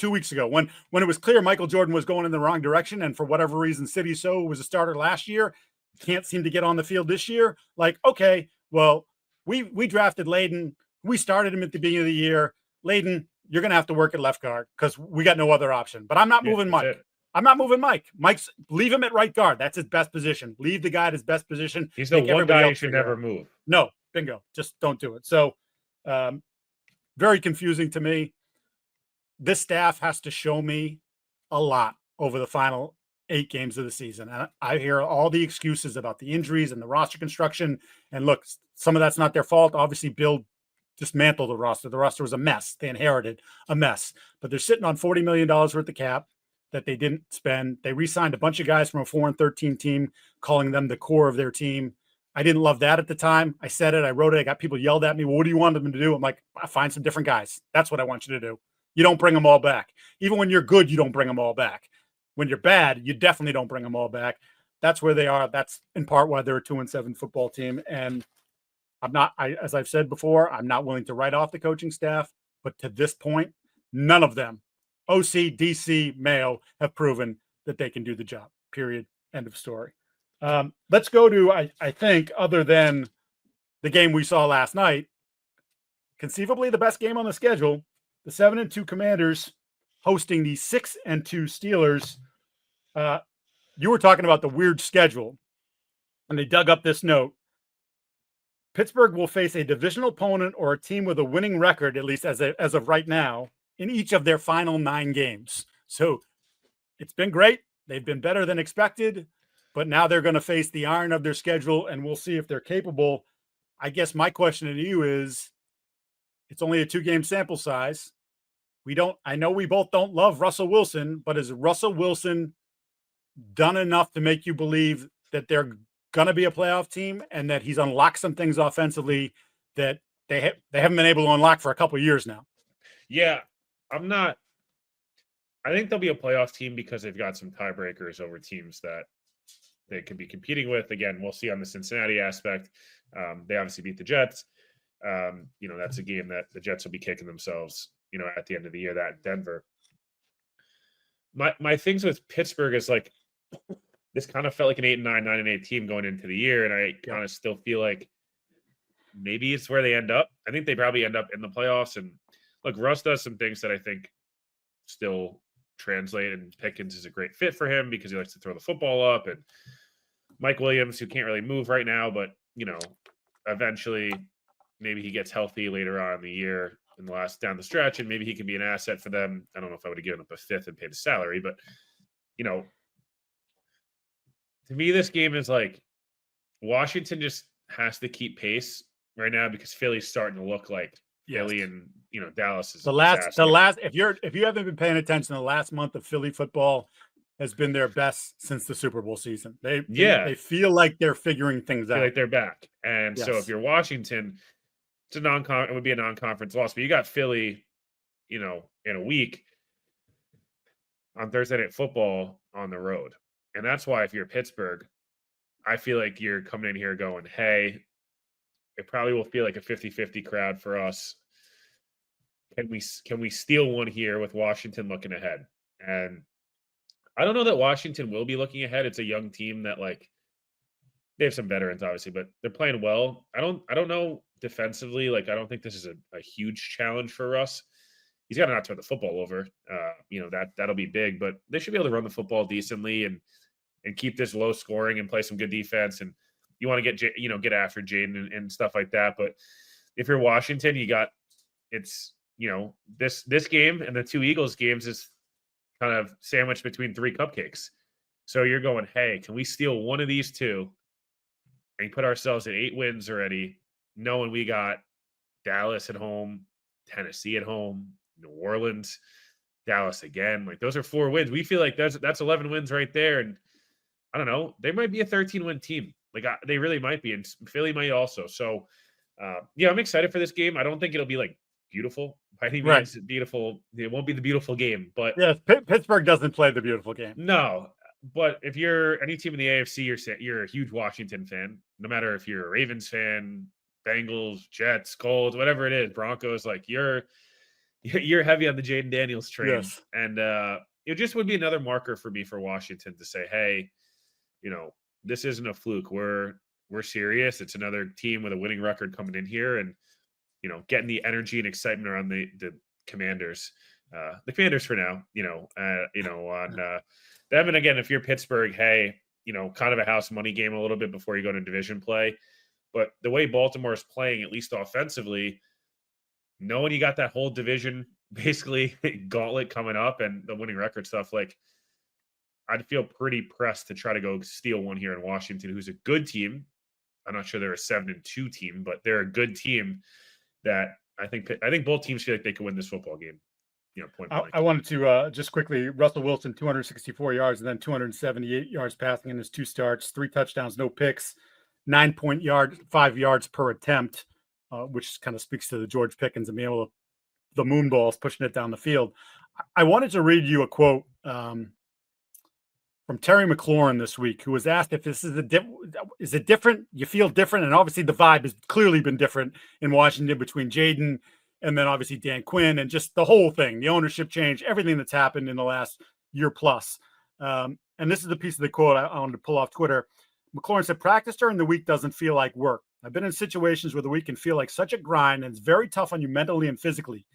when it was clear Michael Jordan was going in the wrong direction, and for whatever reason, City So was a starter last year, can't seem to get on the field this year. Like, okay, well, we drafted Layden. We started him at the beginning of the year. Layden, you're going to have to work at left guard because we got no other option. But I'm not moving Mike. I'm not moving Mike. Leave him at right guard. That's his best position. Leave the guy at his best position. He's the one guy you should never move. No, bingo. Just don't do it. So, very confusing to me. This staff has to show me a lot over the final 8 games of the season. And I hear all the excuses about the injuries and the roster construction. And look, some of that's not their fault. Obviously, Bill dismantled the roster. The roster was a mess. They inherited a mess. But they're sitting on $40 million worth of cap that they didn't spend. They re-signed a bunch of guys from a 4-13 team, calling them the core of their team. I didn't love that at the time. I said it. I wrote it. I got people yelled at me. Well, what do you want them to do? I'm like, find some different guys. That's what I want you to do. You don't bring them all back. Even when you're good, you don't bring them all back. When you're bad, you definitely don't bring them all back. That's where they are. That's in part why they're a 2-7 football team. And as I've said before, I'm not willing to write off the coaching staff. But to this point, none of them, OC, DC, Mayo, have proven that they can do the job. period, end of story. Let's go to, I think, other than the game we saw last night, conceivably the best game on the schedule, the 7-2 Commanders hosting the 6-2 Steelers. You were talking about the weird schedule, and they dug up this note. Pittsburgh will face a divisional opponent or a team with a winning record, at least as of right now, in each of their final 9 games. So it's been great. They've been better than expected, but now they're going to face the iron of their schedule, and we'll see if they're capable. I guess my question to you is, it's only a 2-game sample size. I know we both don't love Russell Wilson, but has Russell Wilson done enough to make you believe that they're going to be a playoff team and that he's unlocked some things offensively that they haven't been able to unlock for a couple of years now? Yeah, I think they'll be a playoff team because they've got some tiebreakers over teams that they could be competing with. Again, we'll see on the Cincinnati aspect. They obviously beat the Jets. That's a game that the Jets will be kicking themselves, at the end of the year, that Denver. My things with Pittsburgh is like, this kind of felt like an 8-9, 9-8 team going into the year. And I kind of still feel like maybe it's where they end up. I think they probably end up in the playoffs. And look, Russ does some things that I think still translate, and Pickens is a great fit for him because he likes to throw the football up, and Mike Williams, who can't really move right now, but eventually maybe he gets healthy later on in the year in the last down the stretch, and maybe he can be an asset for them. I don't know if I would have given up a 5th and paid the salary, but to me, this game is like Washington just has to keep pace right now because Philly's starting to look like Philly, and Dallas is the last. If you haven't been paying attention, the last month of Philly football has been their best since the Super Bowl season. They feel like they're figuring things out. Like they're back, and so if you're Washington, it would be a non-conference loss, but you got Philly, in a week on Thursday Night Football on the road. And that's why if you're Pittsburgh, I feel like you're coming in here going, hey, it probably will feel like a 50-50 crowd for us. Can we steal one here with Washington looking ahead? And I don't know that Washington will be looking ahead. It's a young team that, like, they have some veterans, obviously, but they're playing well. I don't know defensively. Like, I don't think this is a huge challenge for Russ. He's got to not turn the football over. That'll be big, but they should be able to run the football decently and keep this low scoring and play some good defense. And you want to get after Jaden and stuff like that. But if you're Washington, this game and the 2 Eagles games is kind of sandwiched between 3 cupcakes. So you're going, hey, can we steal one of these 2 and put ourselves at 8 wins already, knowing we got Dallas at home, Tennessee at home, New Orleans, Dallas again. Like, those are 4 wins. We feel like that's 11 wins right there. And I don't know, they might be a 13-win team. Like, they really might be. And Philly might also. So, I'm excited for this game. I don't think it'll be like beautiful by any means. Right. Beautiful. It won't be the beautiful game, but Pittsburgh doesn't play the beautiful game. No, but if you're any team in the AFC, you're a huge Washington fan. No matter if you're a Ravens fan, Bengals, Jets, Colts, whatever it is, Broncos, like you're heavy on the Jaden Daniels train. Yes. And it just would be another marker for me for Washington to say, hey, this isn't a fluke. We're serious. It's another team with a winning record coming in here, and getting the energy and excitement around the Commanders. The Commanders for now, on them. And again, if you're Pittsburgh, hey, kind of a house money game a little bit before you go to division play. But the way Baltimore is playing, at least offensively, knowing you got that whole division basically gauntlet coming up and the winning record stuff, like, I'd feel pretty pressed to try to go steal one here in Washington, who's a good team. I'm not sure they're a 7-2 team, but they're a good team that I think both teams feel like they could win this football game. Point blank. I wanted to just quickly, Russell Wilson, 264 yards and then 278 yards passing in his 2 starts, 3 touchdowns, no picks, 5 yards per attempt, which kind of speaks to the George Pickens and being able to, the moon balls pushing it down the field. I wanted to read you a quote from Terry McLaurin this week, who was asked if this is is it different? You feel different? And obviously the vibe has clearly been different in Washington between Jaden and then obviously Dan Quinn and just the whole thing, the ownership change, everything that's happened in the last year plus. And this is the piece of the quote I wanted to pull off Twitter. McLaurin said, practice during the week doesn't feel like work. I've been in situations where the week can feel like such a grind, and it's very tough on you mentally and physically.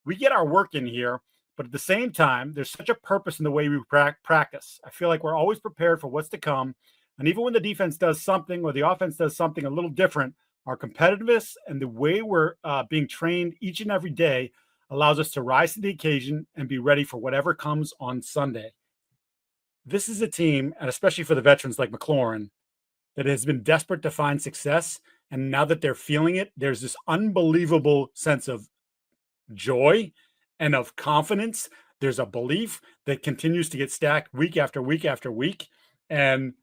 We get our work in here, but at the same time, there's such a purpose in the way we practice. I feel like we're always prepared for what's to come. And even when the defense does something or the offense does something a little different, our competitiveness and the way we're being trained each and every day allows us to rise to the occasion and be ready for whatever comes on Sunday. This is a team, and especially for the veterans like McLaurin, that has been desperate to find success. And now that they're feeling it, there's this unbelievable sense of joy and of confidence. There's a belief that continues to get stacked week after week after week. And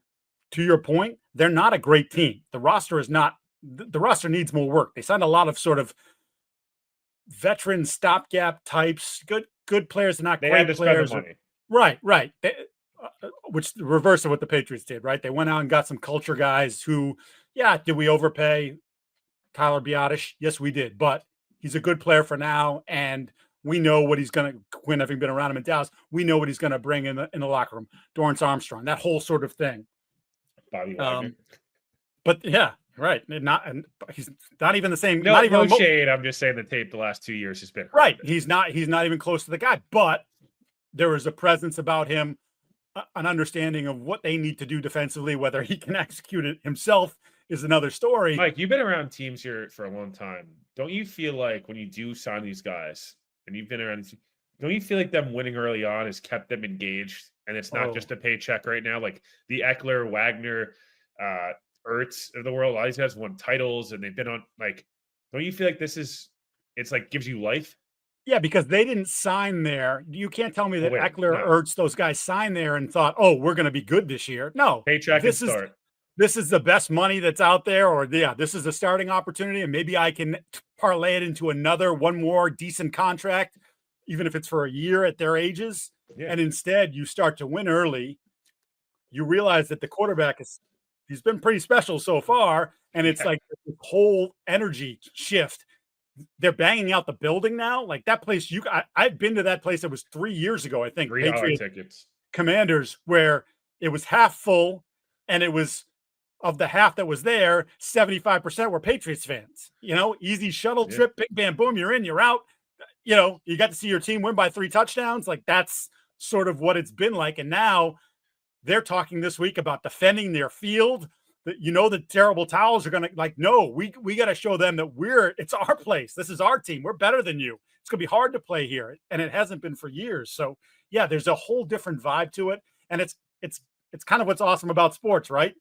to your point, they're not a great team. The roster needs more work. They signed a lot of sort of veteran stopgap types, good players, not They great had to players. spend the Right. money. Which the reverse of what the Patriots did, right? They went out and got some culture guys who, did we overpay Tyler Biadasz? Yes, we did, but he's a good player for now, and we know what he's going to, Quinn, having been around him in Dallas, we know what he's going to bring in the locker room. Dorrance Armstrong, that whole sort of thing. Bobby Wagner. But yeah, right. And he's not even the same. No shade. I'm just saying the tape the last 2 years has been right. He's not even close to the guy, but there is a presence about him, an understanding of what they need to do defensively. Whether he can execute it himself is another story. Mike, you've been around teams here for a long time. Don't you feel like when you do sign these guys, and you've been around, don't you feel like them winning early on has kept them engaged, and it's not just a paycheck right now? Like the Eckler, Wagner, Ertz of the world, a lot of these guys won titles, and they've been on. Like, don't you feel like it's like gives you life? Yeah, because they didn't sign there. You can't tell me that Eckler, Ertz, those guys signed there and thought, "Oh, we're going to be good this year." No, paycheck and start. This is the best money that's out there, or this is a starting opportunity, and maybe I can parlay it into one more decent contract, even if it's for a year at their ages. Yeah. And instead, you start to win early. You realize that the quarterback he's been pretty special so far, and it's like this whole energy shift. They're banging out the building now. Like that place, I've been to that place. It was 3 years ago, I think. $3 tickets. Commanders, where it was half full, and it was of the half that was there, 75% were Patriots fans. Easy shuttle trip, big bam, boom, you're in, you're out. You got to see your team win by 3 touchdowns. Like that's sort of what it's been like. And now they're talking this week about defending their field. The terrible towels are going to no, we got to show them that it's our place. This is our team. We're better than you. It's going to be hard to play here. And it hasn't been for years. So yeah, there's a whole different vibe to it. And it's kind of what's awesome about sports, right?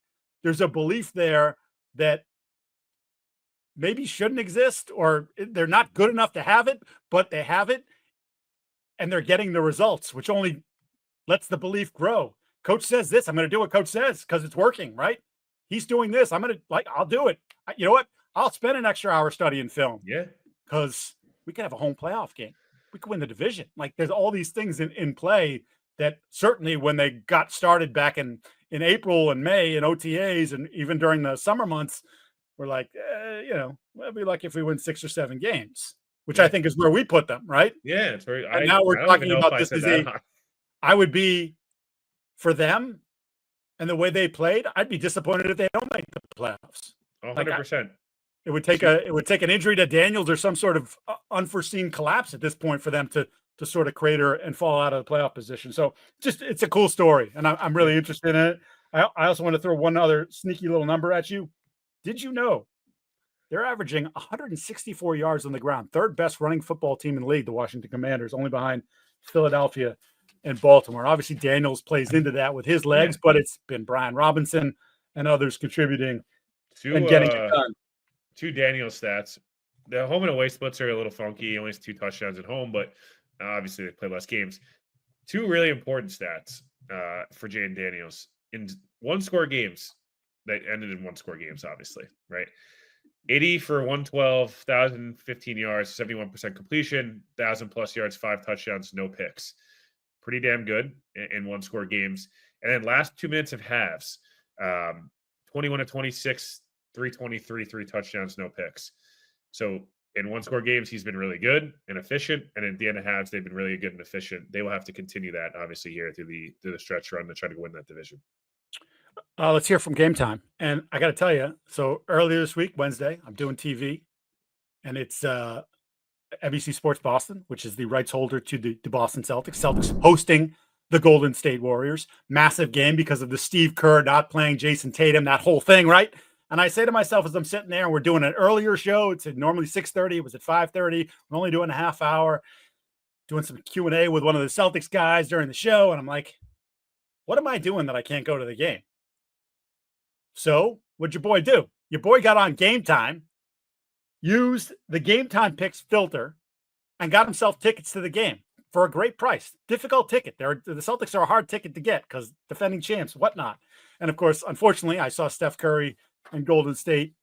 There's a belief there that maybe shouldn't exist, or they're not good enough to have it, but they have it and they're getting the results, which only lets the belief grow. Coach says this, I'm going to do what coach says because it's working, right? He's doing this. I'll do it. You know what? I'll spend an extra hour studying film. Yeah. Because we could have a home playoff game. We could win the division. Like there's all these things in play that certainly when they got started back in April and May and OTAs and even during the summer months, we're like, we'll be lucky if we win 6 or 7 games, which I think is where we put them, right? Yeah, it's very. And now we're talking about this as I would be for them and the way they played. I'd be disappointed if they don't make the playoffs. 100%. It would take an injury to Daniels or some sort of unforeseen collapse at this point for them to sort of crater and fall out of the playoff position. So it's a cool story, and I'm really interested in it. I also want to throw one other sneaky little number at you. Did you know they're averaging 164 yards on the ground, third best running football team in the league, the Washington Commanders, only behind Philadelphia and Baltimore. Obviously, Daniels plays into that with his legs, but it's been Brian Robinson and others contributing and getting it done. 2 Daniels stats. The home and away splits are a little funky. He only has 2 touchdowns at home, but obviously they play less games. 2 really important stats for Jaden Daniels in one-score games that ended in one-score games, obviously, right? 80 for 112, 1,015 yards, 71% completion, 1,000+ yards, 5 touchdowns, no picks. Pretty damn good in one-score games. And then last 2 minutes of halves, 21 to 26, 323, 3 touchdowns, no picks. So In one-score games, he's been really good and efficient, and at the end of halves, they've been really good and efficient. They will have to continue that, obviously, here through the stretch run to try to win that division. Let's hear from Game Time. And I got to tell you, so earlier this week, Wednesday, I'm doing TV, and it's NBC Sports Boston, which is the rights holder to the Boston Celtics. Celtics hosting the Golden State Warriors. Massive game because of the Steve Kerr not playing Jason Tatum, that whole thing, right? And I say to myself as I'm sitting there and we're doing an earlier show, it's at normally 6:30. It was at 5:30. We're only doing a half hour, doing some Q&A with one of the Celtics guys during the show. And I'm like, what am I doing that I can't go to the game? So what'd your boy do? Your boy got on Game Time, used the Game Time picks filter, and got himself tickets to the game for a great price. Difficult ticket. The Celtics are a hard ticket to get because defending champs, whatnot. And of course, unfortunately, I saw Steph Curry and Golden State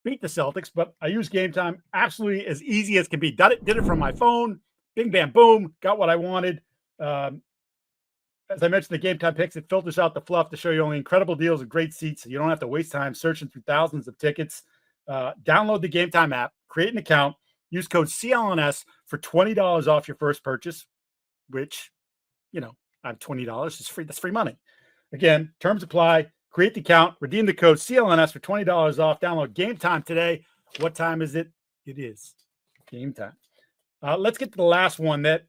beat the Celtics, but I used Game Time absolutely as easy as can be. Did it from my phone. Bing, bam, boom. Got what I wanted. As I mentioned, the Game Time picks, it filters out the fluff to show you only incredible deals and great seats. So you don't have to waste time searching through thousands of tickets. Download the Game Time app, create an account, use code CLNS for $20 off your first purchase, which, I have $20. It's free. That's free money. Again, terms apply. Create the account, redeem the code CLNS for $20 off. Download Game Time today. What time is it? It is Game Time. Let's get to the last one that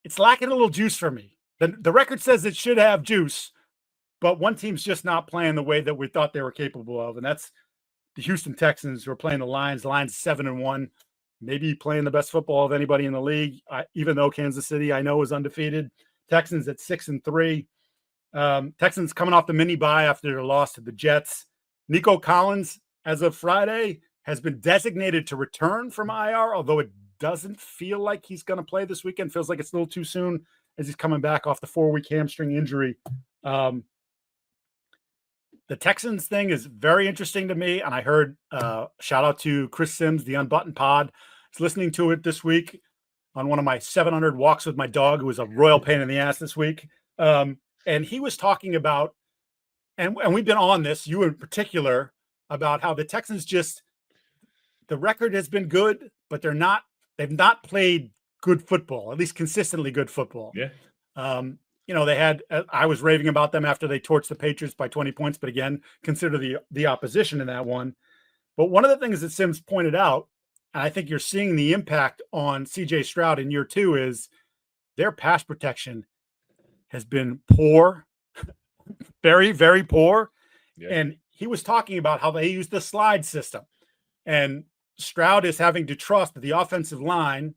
it's lacking a little juice for me. The record says it should have juice, but one team's just not playing the way that we thought they were capable of, and that's the Houston Texans, who are playing the Lions. The Lions 7-1, maybe playing the best football of anybody in the league, even though Kansas City, I know, is undefeated. Texans at 6-3. Texans coming off the mini bye after their loss to the Jets. Nico Collins, as of Friday, has been designated to return from IR, although it doesn't feel like he's going to play this weekend. Feels like it's a little too soon as he's coming back off the 4-week hamstring injury. The Texans thing is very interesting to me, and I heard shout out to Chris Sims, the Unbuttoned Pod. I was listening to it this week on one of my 700 walks with my dog, who was a royal pain in the ass this week. And he was talking about, and we've been on this, you in particular, about how the Texans the record has been good, but they've not played good football, at least consistently good football. Yeah. They had, I was raving about them after they torched the Patriots by 20 points, but again, consider the opposition in that one. But one of the things that Sims pointed out, and I think you're seeing the impact on CJ Stroud in year two, is their pass protection has been poor, very, very poor. Yeah. And he was talking about how they use the slide system. And Stroud is having to trust the offensive line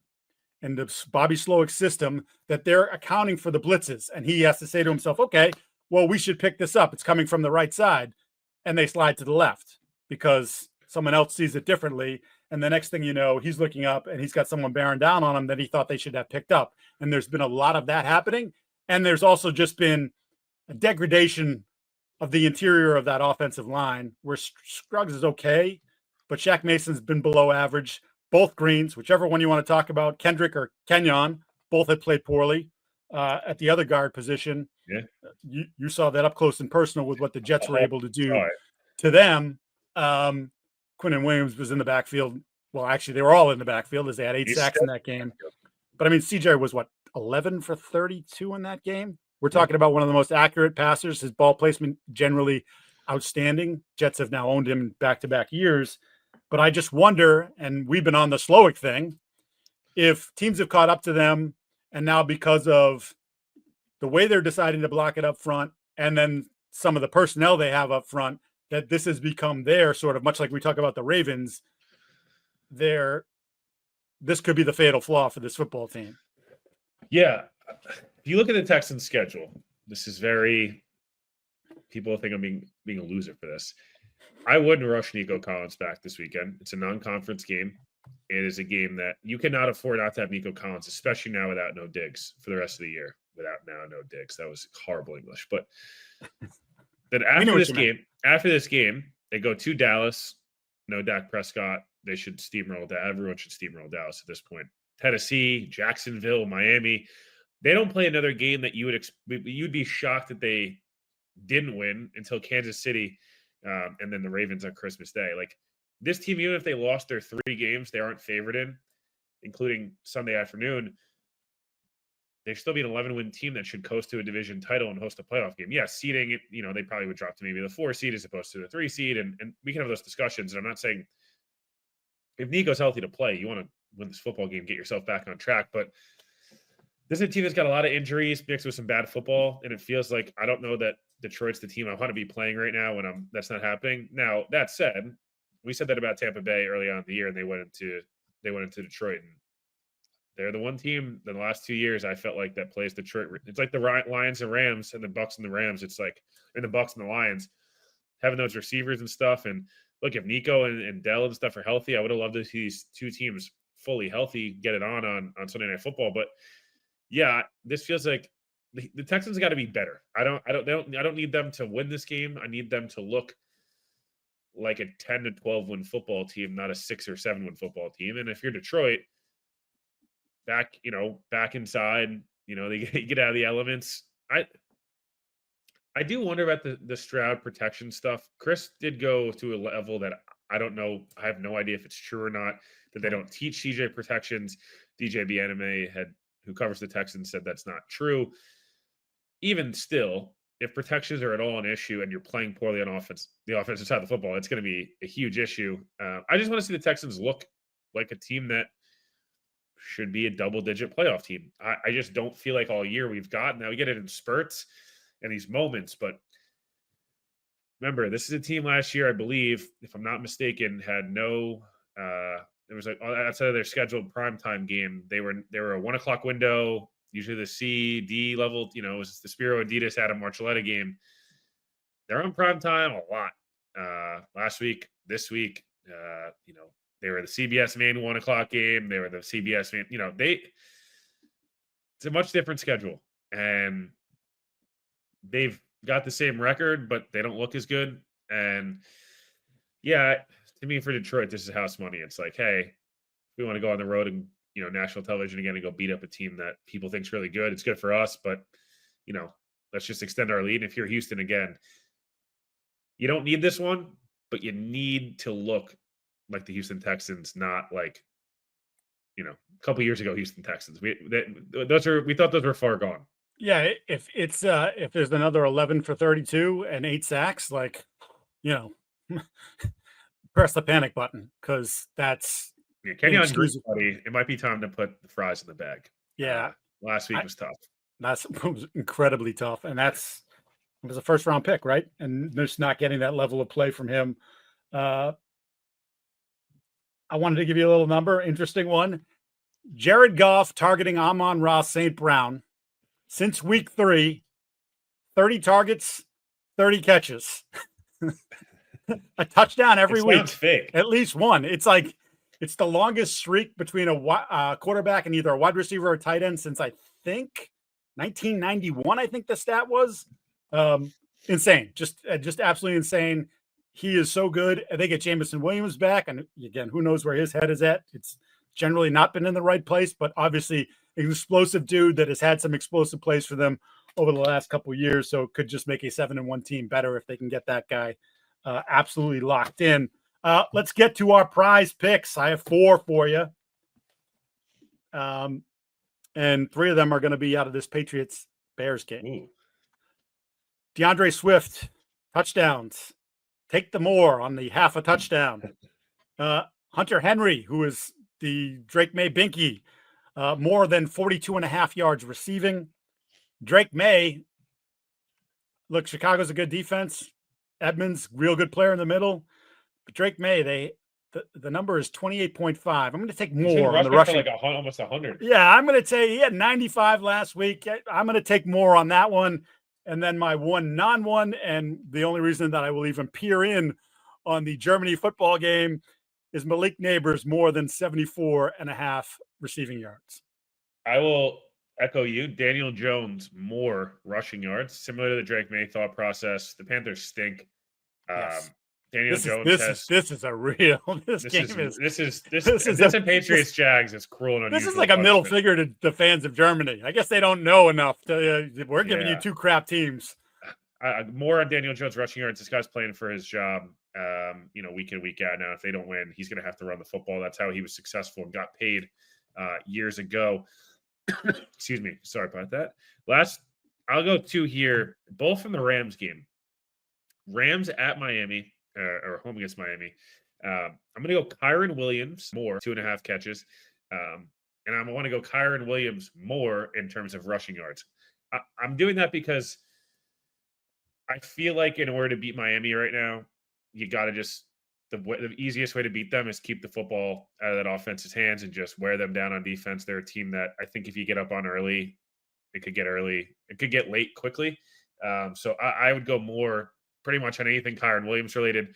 and the Bobby Slowick system that they're accounting for the blitzes. And he has to say to himself, okay, well, we should pick this up. It's coming from the right side. And they slide to the left because someone else sees it differently. And the next thing you know, he's looking up and he's got someone bearing down on him that he thought they should have picked up. And there's been a lot of that happening. And there's also just been a degradation of the interior of that offensive line where Scruggs is okay, but Shaq Mason's been below average. Both Greens, whichever one you want to talk about, Kendrick or Kenyon, both had played poorly at the other guard position. Yeah, you saw that up close and personal with what the Jets were able to do to them. Quinnen Williams was in the backfield. Well, actually, they were all in the backfield as they had 8 sacks in that game. But, I mean, CJ was, 11 for 32 in that game? We're talking about one of the most accurate passers. His ball placement generally outstanding. Jets have now owned him in back-to-back years. But I just wonder, and we've been on the Slowick thing, if teams have caught up to them, and now because of the way they're deciding to block it up front, and then some of the personnel they have up front, that this has become their sort of, much like we talk about the Ravens, this could be the fatal flaw for this football team. Yeah. If you look at the Texans' schedule, this is very – people think I'm being a loser for this. I wouldn't rush Nico Collins back this weekend. It's a non-conference game. It is a game that you cannot afford not to have Nico Collins, especially now without no Diggs for the rest of the year. Without now no Diggs. That was horrible English. But then after this game, they go to Dallas. No Dak Prescott. They should steamroll that. Everyone should steamroll Dallas at this point. Tennessee, Jacksonville, Miami. They don't play another game that you'd be shocked that they didn't win until Kansas City, and then the Ravens on Christmas Day. Like, this team, even if they lost their 3 games they aren't favored in, including Sunday afternoon, they'd still be an 11-win team that should coast to a division title and host a playoff game. Yeah, seeding, they probably would drop to maybe the 4 seed as opposed to the 3 seed, and we can have those discussions. And I'm not saying if Nico's healthy to play, you want to win this football game, get yourself back on track. But this is a team that's got a lot of injuries mixed with some bad football, and it feels like I don't know that Detroit's the team I want to be playing right now when that's not happening. Now, that said, we said that about Tampa Bay early on in the year, and they went into Detroit, and they're the one team in the last 2 years I felt like that plays Detroit. It's like the Lions and Rams and the Bucks and the Rams. It's like in the Bucks and the Lions having those receivers and stuff. And look, if Nico and Dell and stuff are healthy, I would have loved to see these 2 teams fully healthy, get it on Sunday Night Football. But yeah, this feels like the Texans got to be better. I don't need them to win this game. I need them to look like a 10 to 12 win football team, not a 6 or 7 win football team. And if you're Detroit, back inside, they get out of the elements. I do wonder about the Stroud protection stuff. Chris did go to a level that I don't know. I have no idea if it's true or not, that they don't teach CJ protections. DJ Bianime, who covers the Texans, said that's not true. Even still, if protections are at all an issue and you're playing poorly on the offensive side of the football, it's going to be a huge issue. I just want to see the Texans look like a team that should be a double-digit playoff team. I just don't feel like all year we've got. Now we get it in spurts and these moments, but remember, this is a team last year, I believe, if I'm not mistaken, had no it was like outside of their scheduled primetime game, they were a 1 o'clock window, usually the C, D level, it was the Spiro Adidas Adam Marcelletta game. They're on primetime a lot. Last week, this week, they were the CBS main 1 o'clock game. They were the CBS main, it's a much different schedule. And they've got the same record, but they don't look as good. And yeah, to me, for Detroit, this is house money. It's like, hey, if we want to go on the road and, national television again and go beat up a team that people think is really good, it's good for us. But, let's just extend our lead. And if you're Houston again, you don't need this one, but you need to look like the Houston Texans, not like, a couple years ago Houston Texans. We thought those were far gone. Yeah, if there's another 11 for 32 and 8 sacks, press the panic button, because that's Kenyon Drew's buddy. It might be time to put the fries in the bag. Yeah, last week was tough. That was incredibly tough, and it was a first round pick, right? And just not getting that level of play from him. I wanted to give you a little number, interesting one. Jared Goff targeting Amon-Ra St. Brown since week 3, 30 targets, 30 catches. A touchdown every week. Sounds fake. At least one. It's like it's the longest streak between a quarterback and either a wide receiver or a tight end since I think 1991. I think the stat was insane. Just absolutely insane. He is so good. They get Jameson Williams back, and again, who knows where his head is at? It's generally not been in the right place, but obviously an explosive dude that has had some explosive plays for them over the last couple of years. So it could just make a 7-1 team better if they can get that guy absolutely locked in. Let's get to our prize picks. I have 4 for you. And 3 of them are going to be out of this Patriots Bears game. Ooh. DeAndre Swift, touchdowns. Take the more on the half a touchdown. Hunter Henry, who is the Drake Maye Binky, more than 42.5 yards receiving. Drake Maye, look, Chicago's a good defense. Edmonds, real good player in the middle. But Drake Maye, the number is 28.5. I'm going to take more on the rushing. Like almost 100. Yeah, I'm going to say he had 95 last week. I'm going to take more on that one. And then my one non-one, and the only reason that I will even peer in on the Germany football game is Malik Neighbors more than 74.5 receiving yards. I will echo you. Daniel Jones, more rushing yards, similar to the Drake Maye thought process. The Panthers stink. Yes. Daniel Jones this is a real. This is a Patriots Jags. It's cruel and unusual. This is like a middle figure to the fans of Germany. I guess they don't know enough. We're giving you 2 crap teams. More on Daniel Jones rushing yards. This guy's playing for his job. week in, week out. Now, if they don't win, he's going to have to run the football. That's how he was successful and got paid years ago. Excuse me. Sorry about that. I'll go 2 here, both from the Rams game. Rams at Miami, or home against Miami. I'm going to go Kyron Williams more, 2.5 catches. And I want to go Kyron Williams more in terms of rushing yards. I'm doing that because I feel like in order to beat Miami right now, you got to just the easiest way to beat them is keep the football out of that offense's hands and just wear them down on defense. They're a team that I think if you get up on early, it could get late quickly. So I would go more pretty much on anything Kyron Williams related.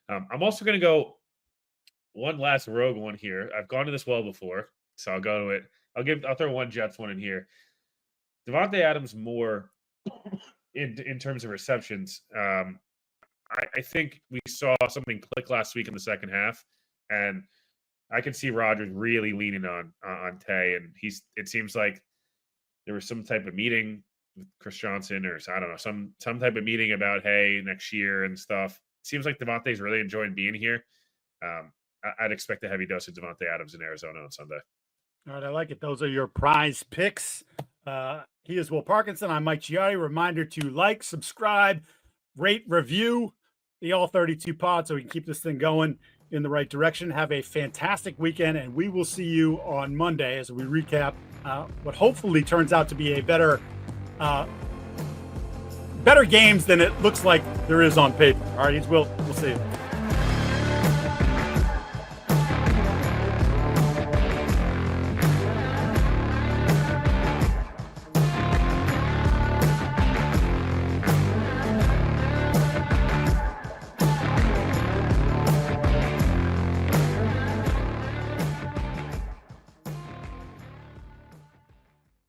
I'm also going to go one last rogue one here. I've gone to this well before, so I'll go to it. I'll throw one Jets one in here. Devontae Adams more in terms of receptions. I think we saw something click last week in the second half, and I can see Rodgers really leaning on Tay, and it seems like there was some type of meeting with Chris Johnson, or I don't know, some type of meeting about, hey, next year and stuff. It seems like Devontae's really enjoying being here. I'd expect a heavy dose of Devontae Adams in Arizona on Sunday. All right, I like it. Those are your prize picks. He is Will Parkinson. I'm Mike Giardi. Reminder to like, subscribe, rate, review the All 32 pod so we can keep this thing going in the right direction. Have a fantastic weekend, and we will see you on Monday as we recap what hopefully turns out to be a better games than it looks like there is on paper. All right, Will. We'll see you.